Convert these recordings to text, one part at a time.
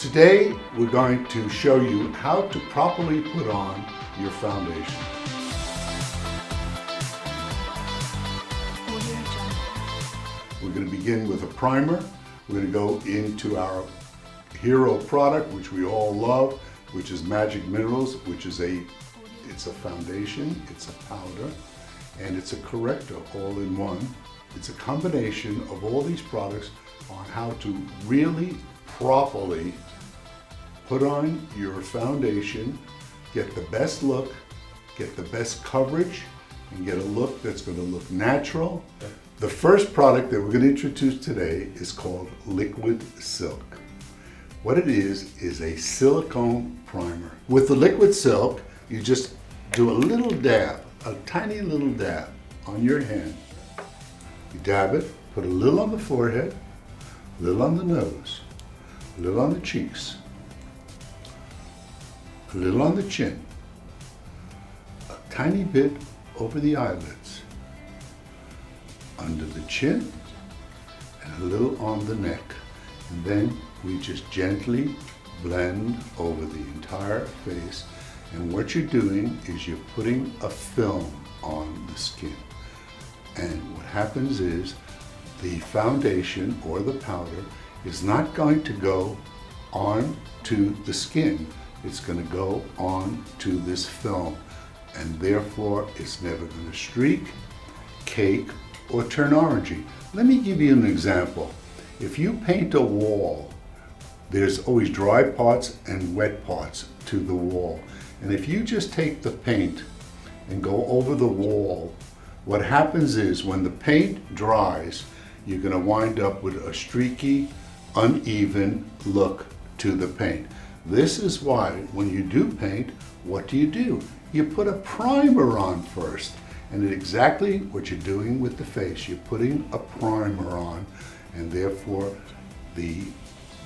Today we're going to show you how to properly put on your foundation. We're going to begin with a primer. We're going to go into our hero product, which we all love, which is Magic Minerals, which is it's a foundation, it's a powder, and it's a corrector all in one. It's a combination of all these products on how to really properly put on your foundation, get the best look, get the best coverage, and get a look that's going to look natural. The first product that we're going to introduce today is called Liquid Silk. What it is a silicone primer. With the liquid silk, you just do a little dab, a tiny little dab on your hand. You dab it, put a little on the forehead, a little on the nose, a little on the cheeks, a little on the chin, a tiny bit over the eyelids, under the chin, and a little on the neck. And then we just gently blend over the entire face. And what you're doing is you're putting a film on the skin. And what happens is the foundation or the powder is not going to go on to the skin. It's going to go on to this film. And therefore, it's never going to streak, cake, or turn orangey. Let me give you an example. If you paint a wall, there's always dry parts and wet parts to the wall. And if you just take the paint and go over the wall, what happens is when the paint dries, you're going to wind up with a streaky, uneven look to the paint. This is why when you do paint, what do? You put a primer on first. And it's exactly what you're doing with the face. You're putting a primer on, and therefore the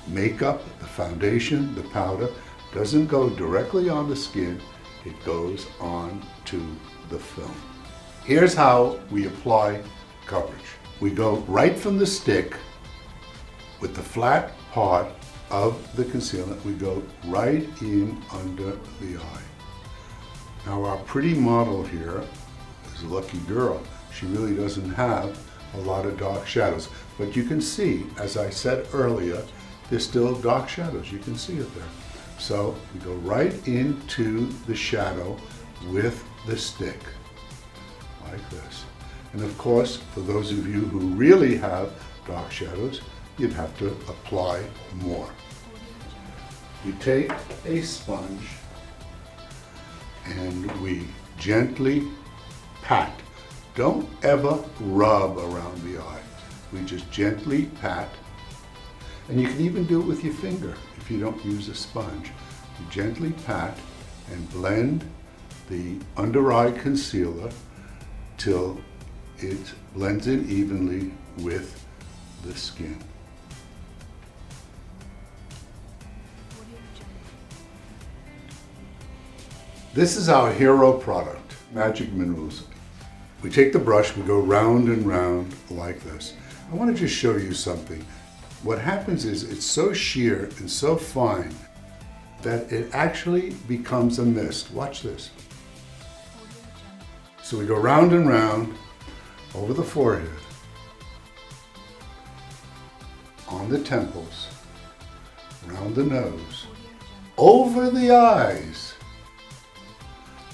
makeup, the foundation, the powder doesn't go directly on the skin, it goes on to the film. Here's how we apply coverage. We go right from the stick with the flat part of the concealer, we go right in under the eye. Now our pretty model here is a lucky girl. She really doesn't have a lot of dark shadows, but you can see, as I said earlier, there's still dark shadows. You can see it there. So we go right into the shadow with the stick, like this. And of course, for those of you who really have dark shadows, you'd have to apply more. You take a sponge and we gently pat. Don't ever rub around the eye. We just gently pat. And you can even do it with your finger if you don't use a sponge. You gently pat and blend the under eye concealer till it blends in evenly with the skin. This is our hero product, Magic Minerals. We take the brush, we go round and round like this. I want to just show you something. What happens is it's so sheer and so fine that it actually becomes a mist. Watch this. So we go round and round over the forehead, on the temples, around the nose, over the eyes,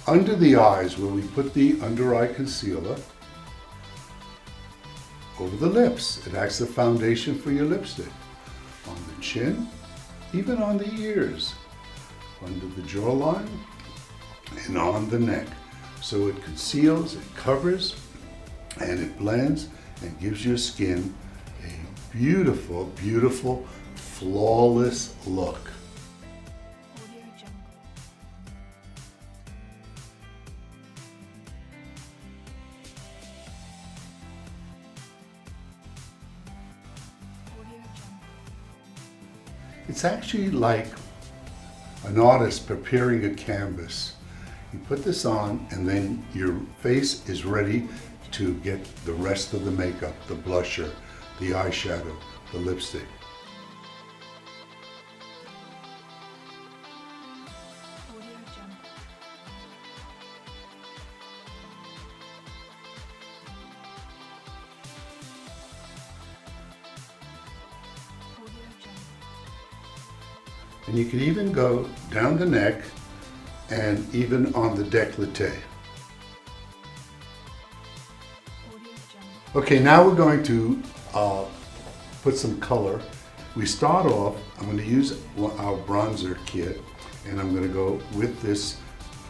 under the eyes where we put the under eye concealer, over the lips. It acts as a foundation for your lipstick. On the chin, even on the ears, under the jawline, and on the neck. So it conceals, it covers, and it blends and gives your skin a beautiful, beautiful, flawless look. It's actually like an artist preparing a canvas. You put this on and then your face is ready to get the rest of the makeup, the blusher, the eyeshadow, the lipstick. And you can even go down the neck and even on the décolleté. Okay, now we're going to put some color. We start off, I'm going to use our bronzer kit, and I'm going to go with this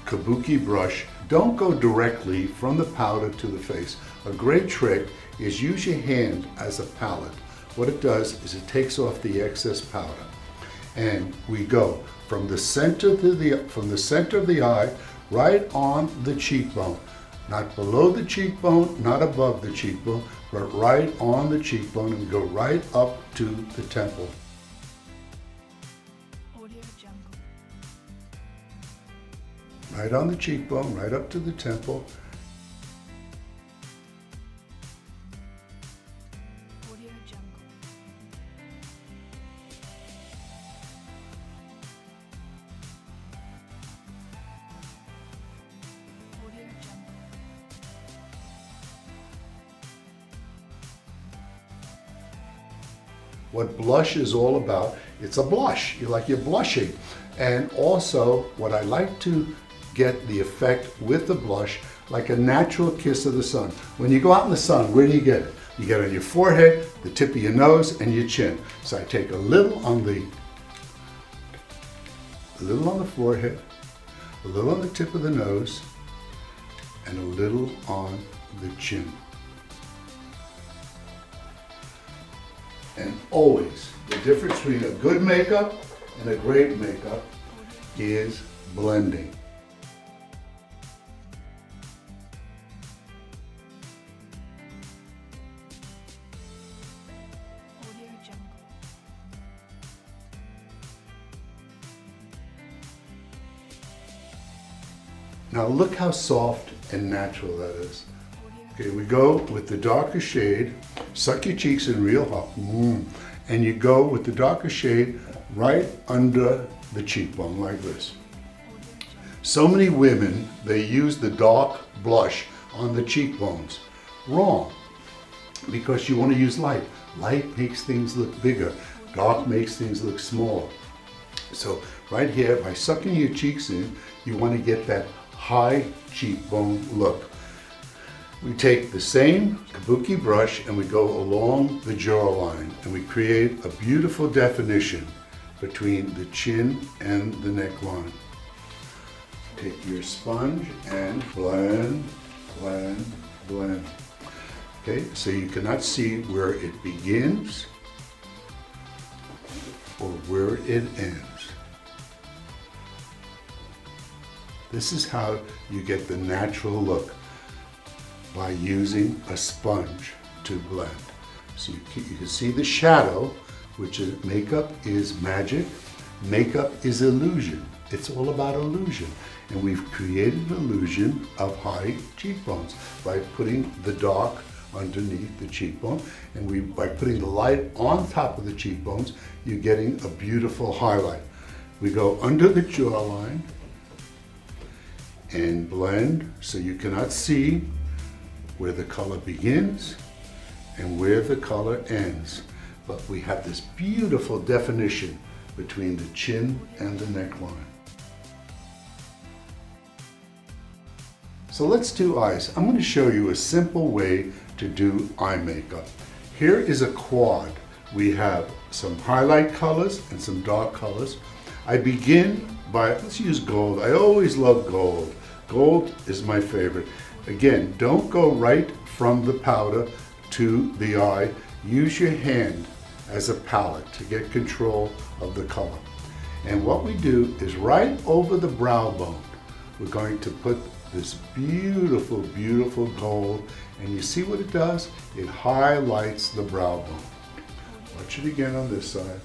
kabuki brush. Don't go directly from the powder to the face. A great trick is use your hand as a palette. What it does is it takes off the excess powder. And we go from the center of the eye right on the cheekbone. Not below the cheekbone, not above the cheekbone, but right on the cheekbone, and we go right up to the temple. Right on the cheekbone, right up to the temple. What blush is all about, it's a blush. You're blushing. And also, what I like to get the effect with the blush, like a natural kiss of the sun. When you go out in the sun, where do you get it? You get it on your forehead, the tip of your nose, and your chin. So I take a little on the forehead, a little on the tip of the nose, and a little on the chin. And always, the difference between a good makeup and a great makeup is blending. Now look how soft and natural that is. Okay, we go with the darker shade, suck your cheeks in real hot, and you go with the darker shade right under the cheekbone like this. So many women, they use the dark blush on the cheekbones. Wrong, because you want to use light. Light makes things look bigger, dark makes things look smaller. So right here, by sucking your cheeks in, you want to get that high cheekbone look. We take the same kabuki brush and we go along the jawline, and we create a beautiful definition between the chin and the neckline. Take your sponge and blend, blend, blend. Okay, so you cannot see where it begins or where it ends. This is how you get the natural look, by using a sponge to blend. So you can see the shadow, which is makeup is magic, makeup is illusion. It's all about illusion. And we've created an illusion of high cheekbones by putting the dark underneath the cheekbone, and by putting the light on top of the cheekbones, you're getting a beautiful highlight. We go under the jawline and blend so you cannot see where the color begins and where the color ends. But we have this beautiful definition between the chin and the neckline. So let's do eyes. I'm going to show you a simple way to do eye makeup. Here is a quad. We have some highlight colors and some dark colors. I begin by, let's use gold. I always love gold. Gold is my favorite. Again, don't go right from the powder to the eye. Use your hand as a palette to get control of the color. And what we do is right over the brow bone, we're going to put this beautiful, beautiful gold. And you see what it does? It highlights the brow bone. Watch it again on this side.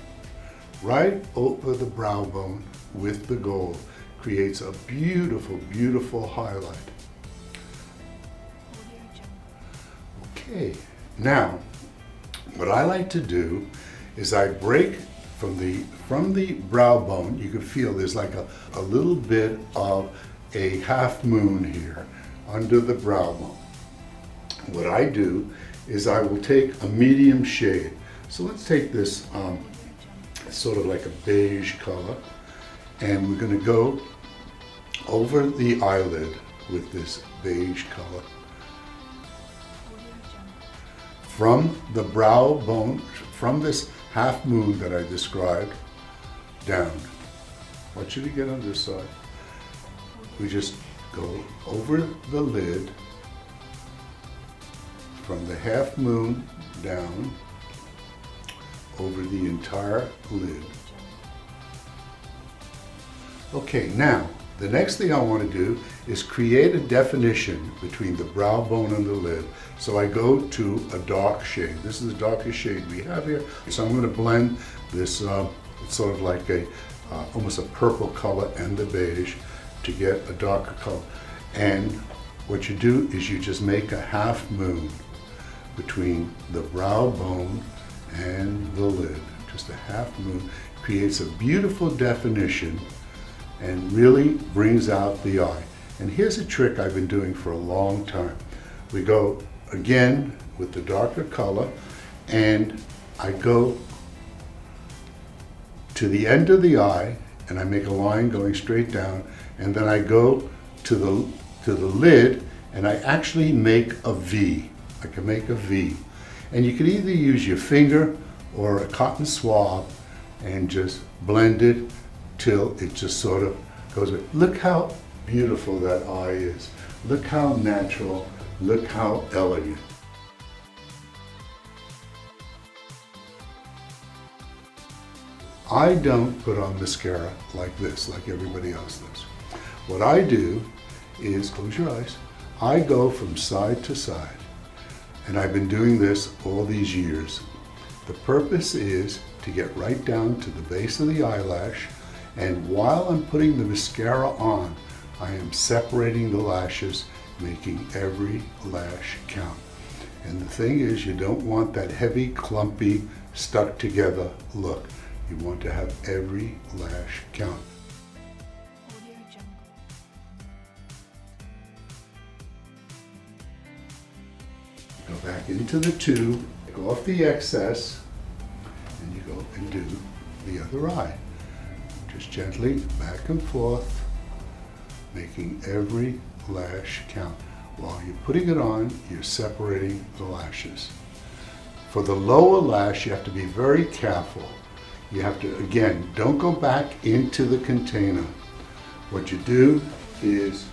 Right over the brow bone with the gold. Creates a beautiful, beautiful highlight. Okay, now what I like to do is I break from the brow bone. You can feel there's like a little bit of a half moon here under the brow bone. What I do is I will take a medium shade. So let's take this sort of like a beige color. And we're going to go over the eyelid with this beige color. From the brow bone, from this half moon that I described, down. I want you to get on this side. We just go over the lid, from the half moon down, over the entire lid. Okay, now, the next thing I want to do is create a definition between the brow bone and the lid. So I go to a dark shade. This is the darkest shade we have here. So I'm going to blend this, it's sort of like a, almost a purple color and the beige to get a darker color. And what you do is you just make a half moon between the brow bone and the lid. Just a half moon creates a beautiful definition and really brings out the eye. And here's a trick I've been doing for a long time. We go again with the darker color, and I go to the end of the eye and I make a line going straight down, and then I go to the lid and I actually make a V. I can make a V. And you can either use your finger or a cotton swab and just blend it till it just sort of goes away. Look how beautiful that eye is. Look how natural, look how elegant. I don't put on mascara like this, like everybody else does. What I do is, close your eyes, I go from side to side. And I've been doing this all these years. The purpose is to get right down to the base of the eyelash, and while I'm putting the mascara on, I am separating the lashes, making every lash count. And the thing is, you don't want that heavy, clumpy, stuck together look. You want to have every lash count. Go back into the tube, take off the excess, and you go and do the other eye. Just gently back and forth, making every lash count. While you're putting it on, you're separating the lashes. For the lower lash, you have to be very careful. You have to, again, don't go back into the container. What you do is,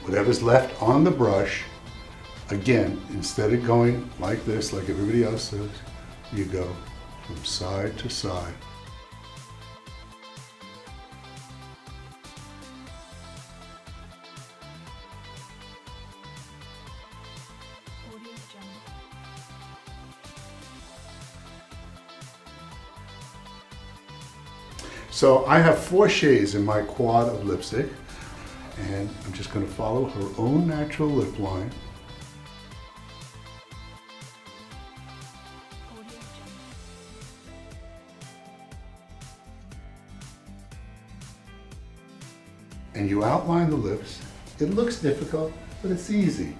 whatever's left on the brush, again, instead of going like this, like everybody else does, you go from side to side. So I have 4 shades in my quad of lipstick, and I'm just going to follow her own natural lip line. And you outline the lips. It looks difficult, but it's easy.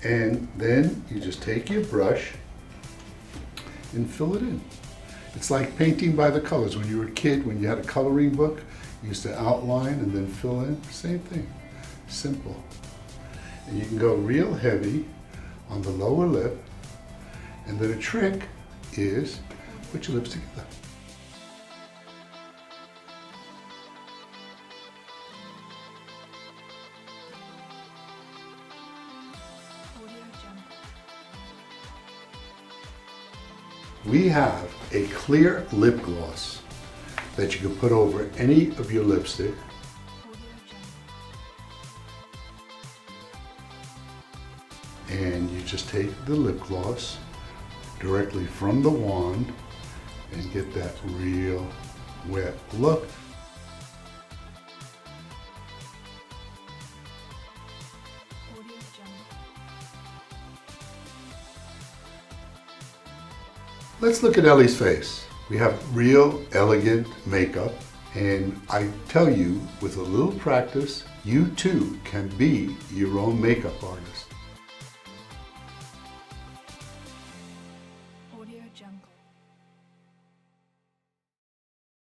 And then you just take your brush and fill it in. It's like painting by the colors. When you were a kid, when you had a coloring book, you used to outline and then fill in. Same thing. Simple. And you can go real heavy on the lower lip. And then a trick is put your lips together. We have a clear lip gloss that you can put over any of your lipstick. And you just take the lip gloss directly from the wand and get that real wet look. Let's look at Ellie's face. We have real elegant makeup, and I tell you, with a little practice, you too can be your own makeup artist. Audio Jungle.